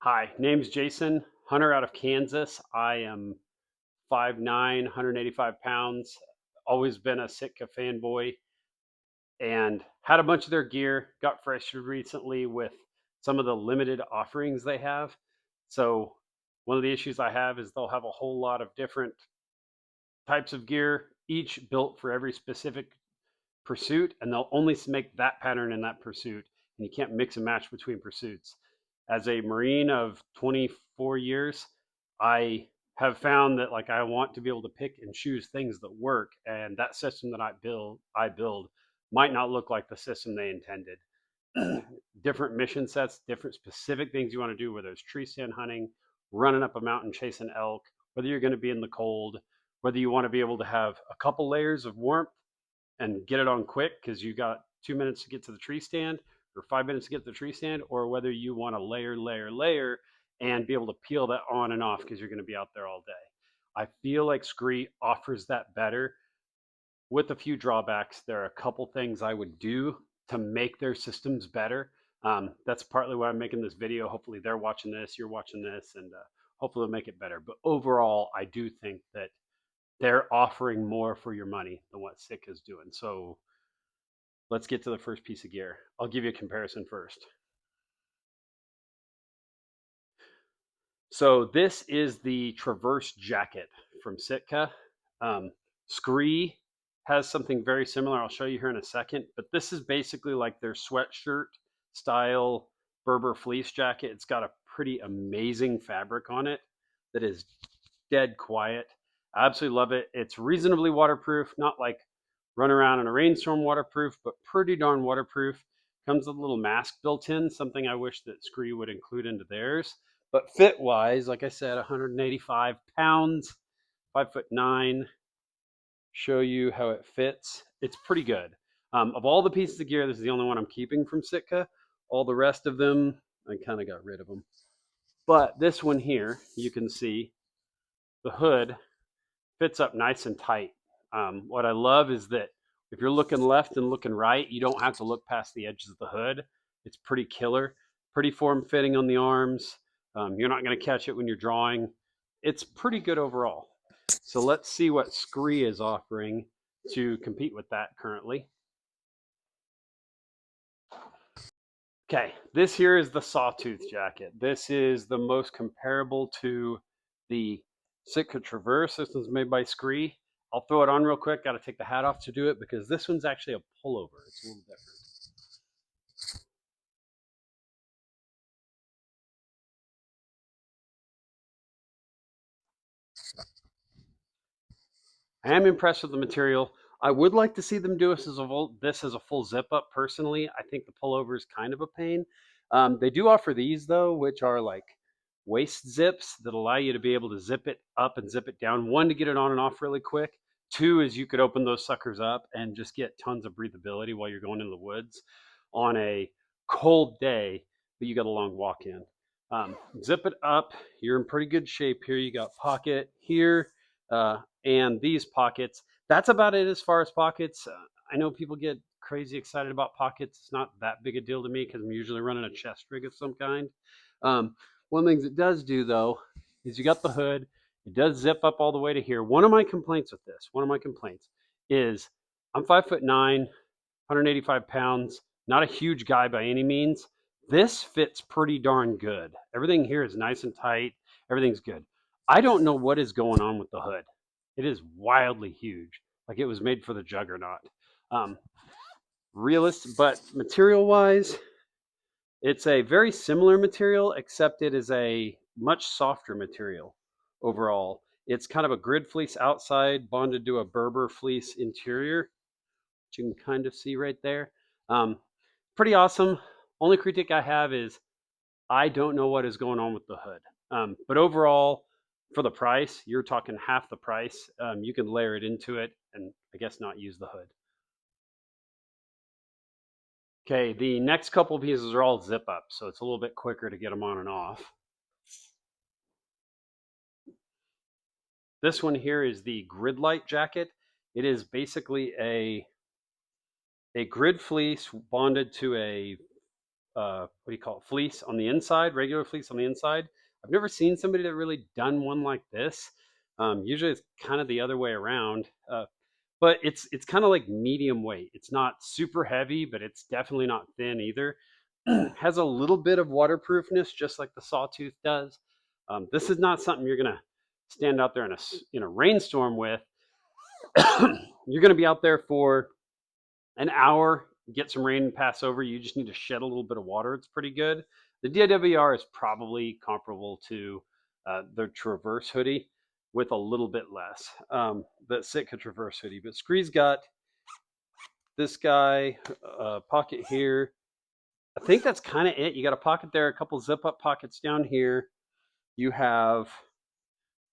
Hi, name's Jason, hunter out of Kansas. I am 5'9", 185 pounds, always been a Sitka fanboy, and had a bunch of their gear. Got frustrated recently with some of the limited offerings they have. So one of the issues I have is they'll have a whole lot of different types of gear, each built for every specific pursuit, and they'll only make that pattern in that pursuit, and you can't mix and match between pursuits. As a Marine of 24 years, I have found that like I want to be able to pick and choose things that work, and that system that I build might not look like the system they intended. Different mission sets, different specific things you want to do, whether it's tree stand hunting, running up a mountain chasing elk, whether you're going to be in the cold, whether you want to be able to have a couple layers of warmth and get it on quick because you got 2 minutes to get to the tree stand or 5 minutes to get to the tree stand, or whether you want to layer and be able to peel that on and off because you're going to be out there all day. I feel like Skre offers that better with a few drawbacks. There are a couple things I would do to make their systems better. That's partly why I'm making this video. Hopefully they're watching this, you're watching this, and hopefully they'll make it better. But overall, I do think that they're offering more for your money than what Sitka is doing. So let's get to the first piece of gear. I'll give you a comparison first. So this is the Traverse jacket from Sitka. Skre has something very similar. I'll show you here in a second, but this is basically like their sweatshirt style Berber fleece jacket. It's got a pretty amazing fabric on it that is dead quiet. I absolutely love it. It's reasonably waterproof, not like run around in a rainstorm waterproof, but pretty darn waterproof. Comes with a little mask built in, something I wish that Skre would include into theirs. But fit wise, like I said, 185 pounds, 5'9". Show you how it fits. It's pretty good. Of all the pieces of gear, this is the only one I'm keeping from Sitka. All the rest of them, I kind of got rid of them. But this one here, you can see the hood fits up nice and tight. What I love is that if you're looking left and looking right, you don't have to look past the edges of the hood. It's pretty killer, pretty form fitting on the arms. You're not going to catch it when you're drawing. It's pretty good overall. So let's see what Skre is offering to compete with that currently. Okay, this here is the Sawtooth jacket. This is the most comparable to the Sitka Traverse. This one's made by Skre. I'll throw it on real quick. Got to take the hat off to do it because this one's actually a pullover. It's a little different. I am impressed with the material. I would like to see them do this as a full zip up. Personally, I think the pullover is kind of a pain. They do offer these though, which are like waist zips that allow you to be able to zip it up and zip it down. One, to get it on and off really quick. Two is you could open those suckers up and just get tons of breathability while you're going in the woods on a cold day, but you got a long walk in. Zip it up. You're in pretty good shape here. You got pocket here and these pockets. That's about it as far as pockets. I know people get crazy excited about pockets. It's not that big a deal to me because I'm usually running a chest rig of some kind. One of the things it does do though is you got the hood. It does zip up all the way to here. One of my complaints is I'm 5'9", 185 pounds, not a huge guy by any means. This fits pretty darn good. Everything here is nice and tight. Everything's good. I don't know what is going on with the hood. It is wildly huge, like it was made for the Juggernaut. But material wise, it's a very similar material, except it is a much softer material overall. It's kind of a grid fleece outside, bonded to a Berber fleece interior, which you can kind of see right there. Pretty awesome. Only critique I have is I don't know what is going on with the hood. But overall, for the price, you're talking half the price. You can layer it into it and I guess not use the hood. Okay, the next couple pieces are all zip up, so it's a little bit quicker to get them on and off. This one here is the Grid Lite jacket. It is basically a grid fleece bonded to a what do you call it, fleece on the inside, regular fleece on the inside. I've never seen somebody that really done one like this. Usually it's kind of the other way around, but it's kind of like medium weight. It's not super heavy, but it's definitely not thin either. Has a little bit of waterproofness, just like the Sawtooth does. This is not something you're gonna stand out there in a rainstorm with. You're gonna be out there for an hour, get some rain and pass over. You just need to shed a little bit of water. It's pretty good. The DIWR is probably comparable to the Traverse hoodie with a little bit less. The Sitka Traverse hoodie. But Skre's got this guy, pocket here. I think that's kind of it. You got a pocket there, a couple zip up pockets down here. You have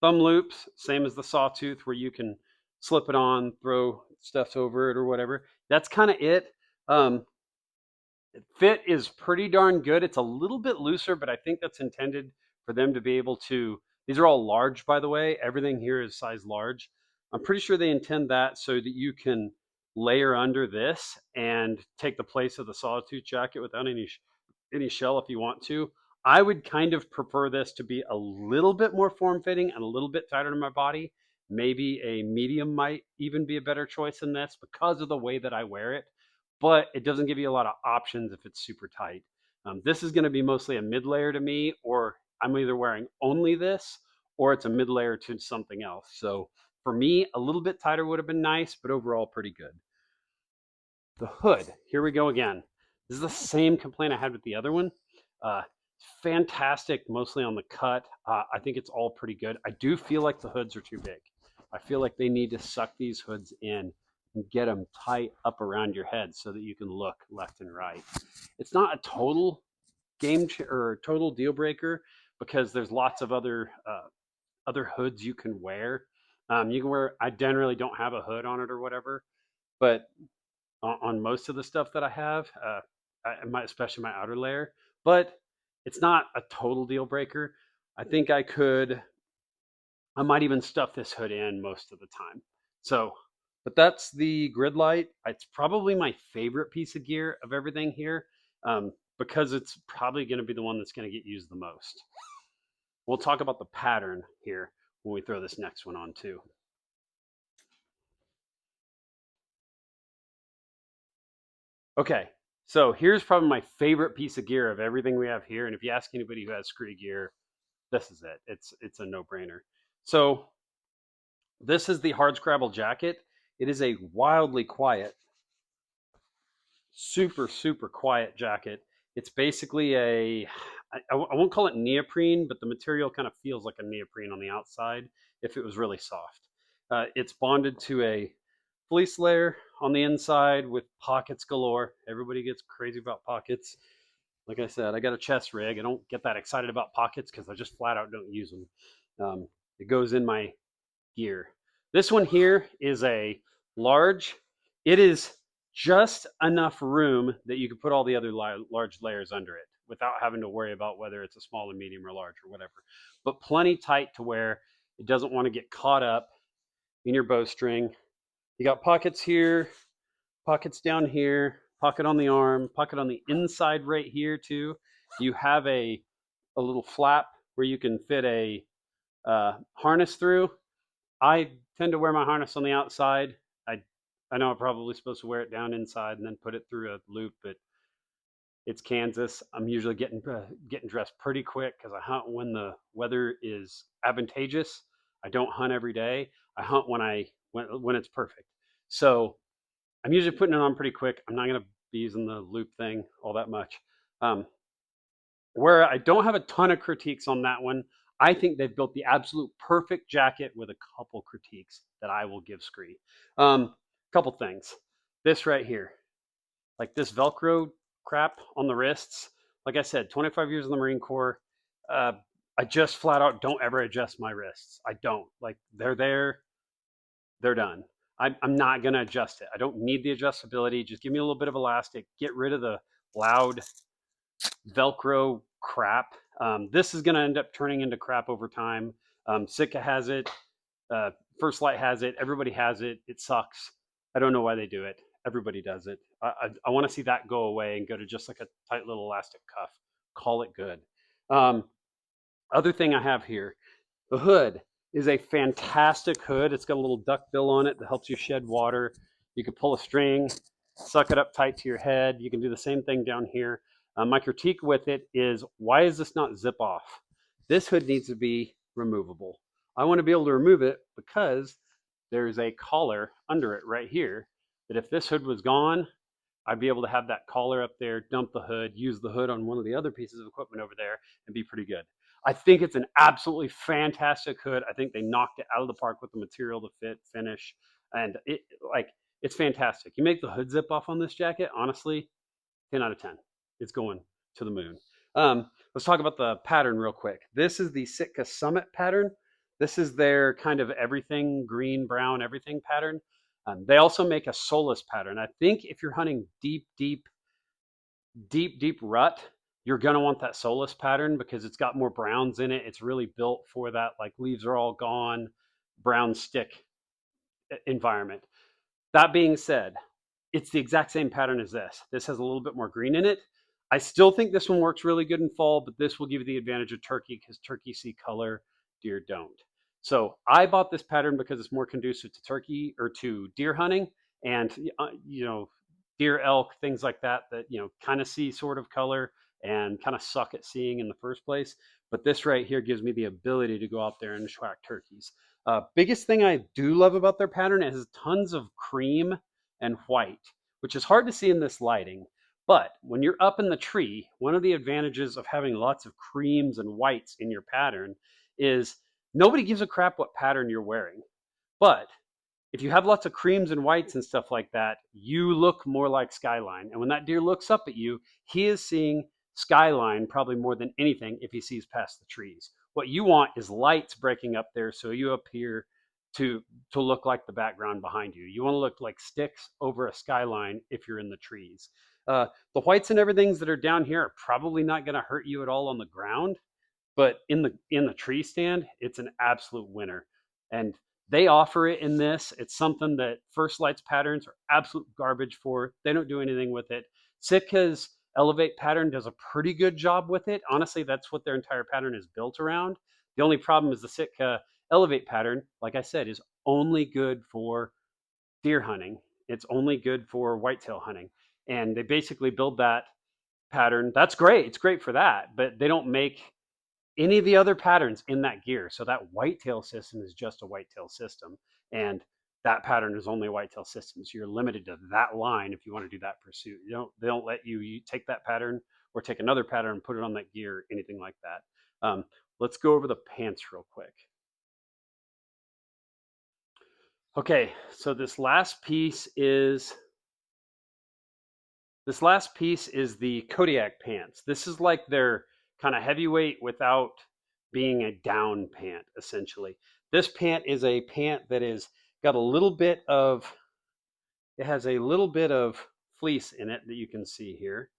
thumb loops, same as the Sawtooth, where you can slip it on, throw stuff over it or whatever. That's kind of it. Fit is pretty darn good. It's a little bit looser, but I think that's intended for them to be able to. These are all large, by the way. Everything here is size large. I'm pretty sure they intend that so that you can layer under this and take the place of the Sawtooth jacket without any shell if you want to. I would kind of prefer this to be a little bit more form-fitting and a little bit tighter to my body. Maybe a medium might even be a better choice than this because of the way that I wear it, but it doesn't give you a lot of options if it's super tight. This is going to be mostly a mid layer to me, or I'm either wearing only this or it's a mid layer to something else. So for me, a little bit tighter would have been nice, but overall pretty good. The hood, here we go again. This is the same complaint I had with the other one. Fantastic, mostly on the cut. I think it's all pretty good. I do feel like the hoods are too big. I feel like they need to suck these hoods in and get them tight up around your head so that you can look left and right. It's not a total total deal breaker because there's lots of other hoods you can wear. You can wear. I generally don't have a hood on it or whatever, but on most of the stuff that I have, especially my outer layer, but it's not a total deal breaker. I think I might even stuff this hood in most of the time. So, but that's the Grid Lite. It's probably my favorite piece of gear of everything here, because it's probably going to be the one that's going to get used the most. We'll talk about the pattern here when we throw this next one on too. Okay, so here's probably my favorite piece of gear of everything we have here. And if you ask anybody who has Skre gear, this is it. It's a no-brainer. So this is the Hardscrabble jacket. It is a wildly quiet, super, super quiet jacket. It's basically I won't call it neoprene, but the material kind of feels like a neoprene on the outside if it was really soft. It's bonded to a fleece layer on the inside with pockets galore. Everybody gets crazy about pockets. Like I said, I got a chest rig. I don't get that excited about pockets because I just flat out don't use them. It goes in my gear. This one here is a large. It is just enough room that you can put all the other large layers under it without having to worry about whether it's a small or medium or large or whatever. But plenty tight to where it doesn't want to get caught up in your bowstring. You got pockets here, pockets down here, pocket on the arm, pocket on the inside right here too. You have a little flap where you can fit a harness through. I tend to wear my harness on the outside. I know I'm probably supposed to wear it down inside and then put it through a loop, but it's Kansas. I'm usually getting dressed pretty quick because I hunt when the weather is advantageous. I don't hunt every day. I hunt when it's perfect. So I'm usually putting it on pretty quick. I'm not going to be using the loop thing all that much. Where I don't have a ton of critiques on that one, I think they've built the absolute perfect jacket with a couple critiques that I will give Skre. Couple things. This right here, like this Velcro crap on the wrists. Like I said, 25 years in the Marine Corps. I just flat out don't ever adjust my wrists. I don't. Like they're there, they're done. I'm not going to adjust it. I don't need the adjustability. Just give me a little bit of elastic. Get rid of the loud Velcro crap. This is going to end up turning into crap over time. Sitka has it. First Lite has it. Everybody has it. It sucks. I don't know why they do it. Everybody does it. I want to see that go away and go to just like a tight little elastic cuff. Call it good. Um, Other thing I have here, the hood is a fantastic hood. It's got a little duck bill on it that helps you shed water. You can pull a string, suck it up tight to your head. You can do the same thing down here. My critique with it is, why is this not zip off? This hood needs to be removable. I want to be able to remove it because there's a collar under it right here that if this hood was gone, I'd be able to have that collar up there, dump the hood, use the hood on one of the other pieces of equipment over there, and be pretty good. I think it's an absolutely fantastic hood. I think they knocked it out of the park with the material, the fit, finish, and it's fantastic. You make the hood zip off on this jacket, honestly, 10 out of 10. It's going to the moon. Let's talk about the pattern real quick. This is the Sitka Summit pattern. This is their kind of everything, green, brown, everything pattern. They also make a Solace pattern. I think if you're hunting deep rut, you're going to want that Solace pattern because it's got more browns in it. It's really built for that, like leaves are all gone, brown stick environment. That being said, it's the exact same pattern as this. This has a little bit more green in it. I still think this one works really good in fall, but this will give you the advantage of turkey because turkey see color, deer don't. So I bought this pattern because it's more conducive to turkey or to deer hunting and, deer, elk, things like that, kind of see sort of color and kind of suck at seeing in the first place. But this right here gives me the ability to go out there and track turkeys. Biggest thing I do love about their pattern is tons of cream and white, which is hard to see in this lighting. But when you're up in the tree, one of the advantages of having lots of creams and whites in your pattern is nobody gives a crap what pattern you're wearing. But if you have lots of creams and whites and stuff like that, you look more like skyline. And when that deer looks up at you, he is seeing skyline probably more than anything if he sees past the trees. What you want is lights breaking up there so you appear to look like the background behind you. You want to look like sticks over a skyline if you're in the trees. The whites and everythings that are down here are probably not going to hurt you at all on the ground, but in the tree stand, it's an absolute winner. And they offer it in this. It's something that First Lite's patterns are absolute garbage for. They don't do anything with it. Sitka's Elevate pattern does a pretty good job with it. Honestly, that's what their entire pattern is built around. The only problem is the Sitka Elevate pattern, like I said, is only good for deer hunting. It's only good for whitetail hunting. And they basically build that pattern. That's great. It's great for that, but they don't make any of the other patterns in that gear. So that whitetail system is just a whitetail system. And that pattern is only a whitetail system. So you're limited to that line if you want to do that pursuit. They don't let you take that pattern or take another pattern and put it on that gear, anything like that. Let's go over the pants real quick. Okay, so this last piece is the Kodiak pants. This is like their kind of heavyweight without being a down pant, essentially. This pant is a pant that is got a little bit of, it has a little bit of fleece in it that you can see here.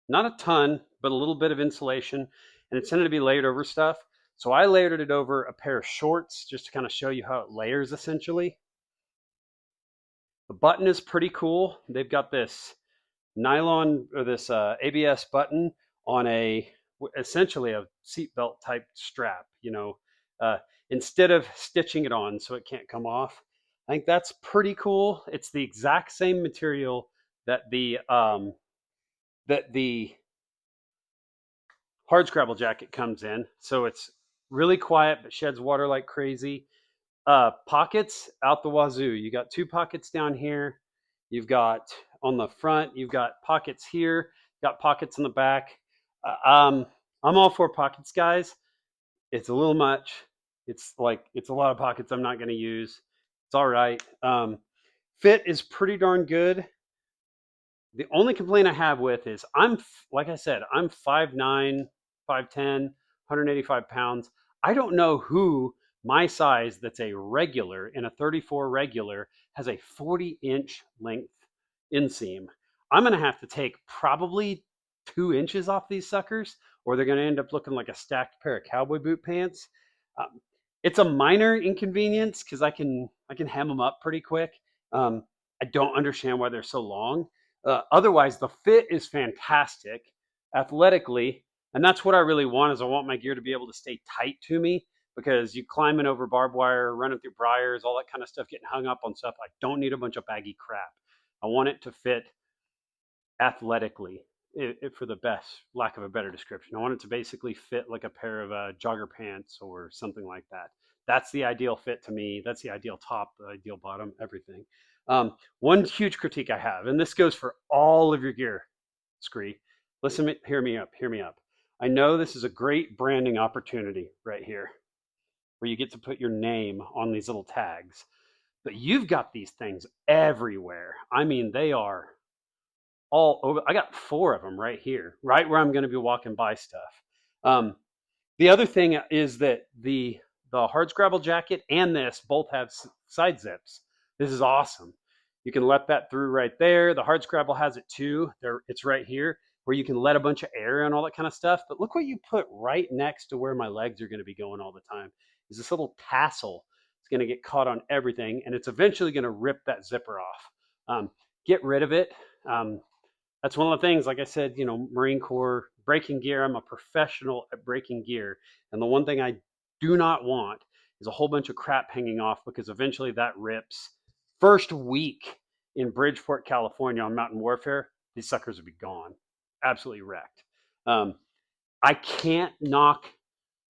Not a ton, but a little bit of insulation, and it's tended to be layered over stuff. So I layered it over a pair of shorts just to kind of show you how it layers essentially. The button is pretty cool. They've got this nylon or this ABS button on essentially a seatbelt type strap, instead of stitching it on so it can't come off. I think that's pretty cool. It's the exact same material that the Hardscrabble jacket comes in. So it's really quiet but sheds water like crazy. Pockets out the wazoo. You got 2 pockets down here. You've got on the front, you've got pockets here, got pockets in the back. I'm all for pockets, guys. It's a little much. It's a lot of pockets I'm not going to use. It's all right. Fit is pretty darn good. The only complaint I have with is like I said, I'm 5'9", 5'10", 185 pounds. I don't know who my size that's a regular in a 34 regular has a 40-inch length inseam. I'm going to have to take probably 2 inches off these suckers, or they're going to end up looking like a stacked pair of cowboy boot pants. It's a minor inconvenience because I can hem them up pretty quick. I don't understand why they're so long. Otherwise, the fit is fantastic athletically, and that's what I really want. Is I want my gear to be able to stay tight to me, because you climbing over barbed wire, running through briars, all that kind of stuff, getting hung up on stuff. I don't need a bunch of baggy crap. I want it to fit athletically, for the best lack of a better description. I want it to basically fit like a pair of jogger pants or something like that. That's the ideal fit to me. That's the ideal top, the ideal bottom, everything. One huge critique I have, and this goes for all of your gear, Skre. Listen, hear me up, hear me up. I know this is a great branding opportunity right here, where you get to put your name on these little tags, but you've got these things everywhere. I mean, they are all over. I got 4 of them right here, right where I'm going to be walking by stuff. The other thing is that the Hardscrabble jacket and this both have side zips. This is awesome. You can let that through right there. The Hardscrabble has it too. It's right here where you can let a bunch of air and all that kind of stuff. But look what you put right next to where my legs are going to be going all the time. Is this little tassel. It's going to get caught on everything, and it's eventually going to rip that zipper off. Get rid of it. That's one of the things, like I said, Marine Corps, breaking gear. I'm a professional at breaking gear. And the one thing I do not want is a whole bunch of crap hanging off, because eventually that rips. First week in Bridgeport, California on Mountain Warfare, these suckers would be gone. Absolutely wrecked. I can't knock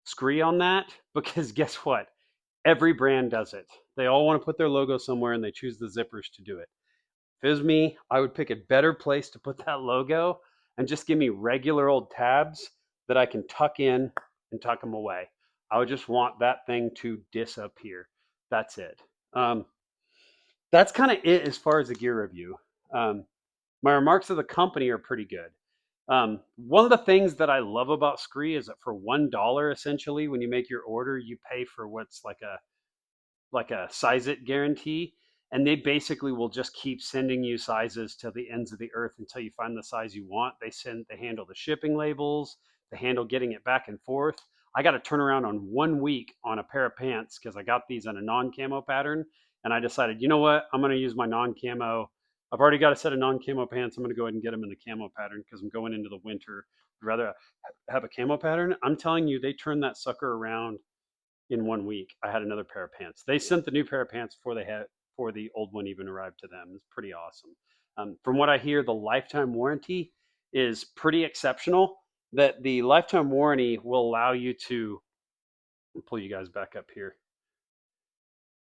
Skre on that, because guess what? Every brand does it. They all want to put their logo somewhere, and they choose the zippers to do it. If it was me, I would pick a better place to put that logo and just give me regular old tabs that I can tuck in and tuck them away. I would just want that thing to disappear. That's it. That's kind of it as far as the gear review. My remarks of the company are pretty good. One of the things that I love about Skre is that for $1, essentially, when you make your order, you pay for what's like a size it guarantee, and they basically will just keep sending you sizes to the ends of the earth until you find the size you want. They handle the shipping labels, they handle getting it back and forth. I got to turn around on 1 week on a pair of pants because I got these in a non-camo pattern, and I decided, you know what, I'm going to use my non-camo. I've already got a set of non-camo pants. I'm going to go ahead and get them in the camo pattern because I'm going into the winter. I'd rather have a camo pattern. I'm telling you, they turned that sucker around in 1 week. I had another pair of pants. They sent the new pair of pants before the old one even arrived to them. It's pretty awesome. From what I hear, the lifetime warranty is pretty exceptional. That the lifetime warranty will allow you to pull you guys back up here.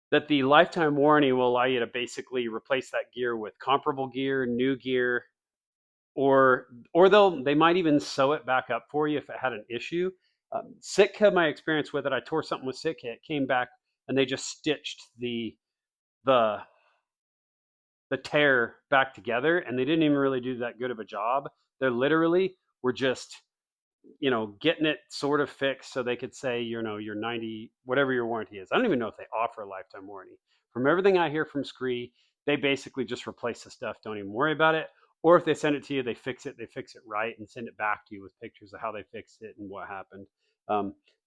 That the lifetime warranty will allow you to basically replace that gear with comparable gear, new gear, or they might even sew it back up for you if it had an issue. Sitka, my experience with it, I tore something with Sitka. It came back and they just stitched the tear back together, and they didn't even really do that good of a job. They literally were just getting it sort of fixed so they could say your 90 whatever your warranty is. I don't even know if they offer a lifetime warranty. From everything I hear from Skre, they basically just replace the stuff. Don't even worry about it. Or if they send it to you, they fix it right and send it back to you with pictures of how they fixed it and what happened.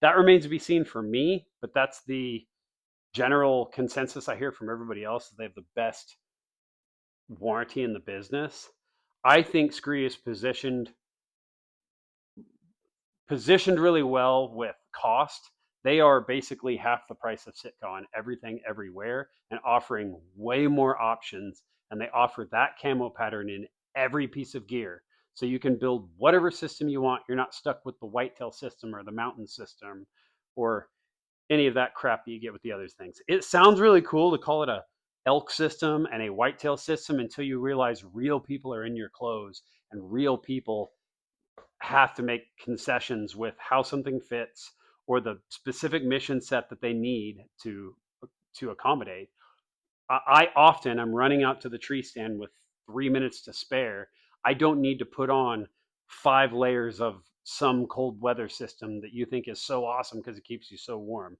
That remains to be seen for me, but that's the general consensus I hear from everybody else. They have the best warranty in the business. I think Skre is positioned really well with cost. They are basically half the price of Sitka on everything, everywhere, and offering way more options. And they offer that camo pattern in every piece of gear. So you can build whatever system you want. You're not stuck with the whitetail system or the mountain system or any of that crap that you get with the other things. It sounds really cool to call it a elk system and a whitetail system until you realize real people are in your clothes and real people have to make concessions with how something fits or the specific mission set that they need to accommodate. I often am running out to the tree stand with 3 minutes to spare. I don't need to put on 5 layers of some cold weather system that you think is so awesome because it keeps you so warm.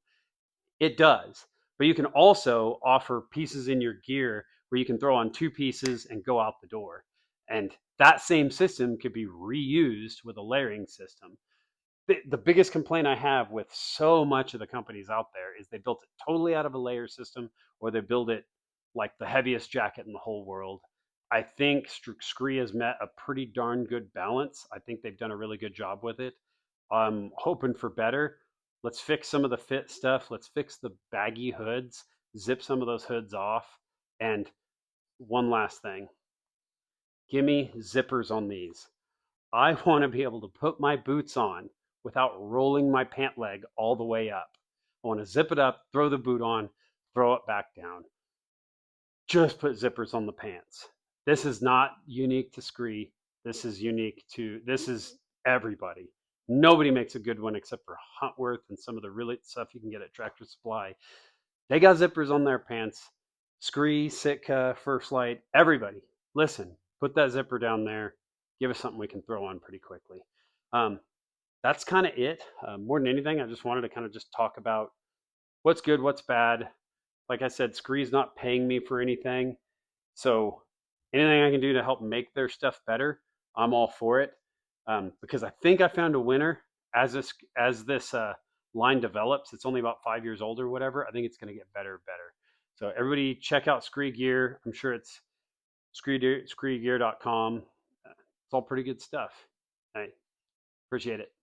It does. But you can also offer pieces in your gear where you can throw on 2 pieces and go out the door. And that same system could be reused with a layering system. The biggest complaint I have with so much of the companies out there is they built it totally out of a layer system, or they build it like the heaviest jacket in the whole world. I think Skre has met a pretty darn good balance. I think they've done a really good job with it. I'm hoping for better. Let's fix some of the fit stuff. Let's fix the baggy hoods, zip some of those hoods off. And one last thing, give me zippers on these. I want to be able to put my boots on without rolling my pant leg all the way up. I want to zip it up, throw the boot on, throw it back down. Just put zippers on the pants. This is not unique to Skre. This is everybody. Nobody makes a good one except for Huntworth and some of the really stuff you can get at Tractor Supply. They got zippers on their pants. Skre, Sitka, First Lite, everybody. Listen, put that zipper down there. Give us something we can throw on pretty quickly. That's kind of it. More than anything, I just wanted to kind of just talk about what's good, what's bad. Like I said, Skre's not paying me for anything. So anything I can do to help make their stuff better, I'm all for it. Because I think I found a winner as this line develops. It's only about 5 years old or whatever. I think it's going to get better and better. So everybody check out Skre gear. I'm sure it's skregear.com. It's all pretty good stuff. I appreciate it.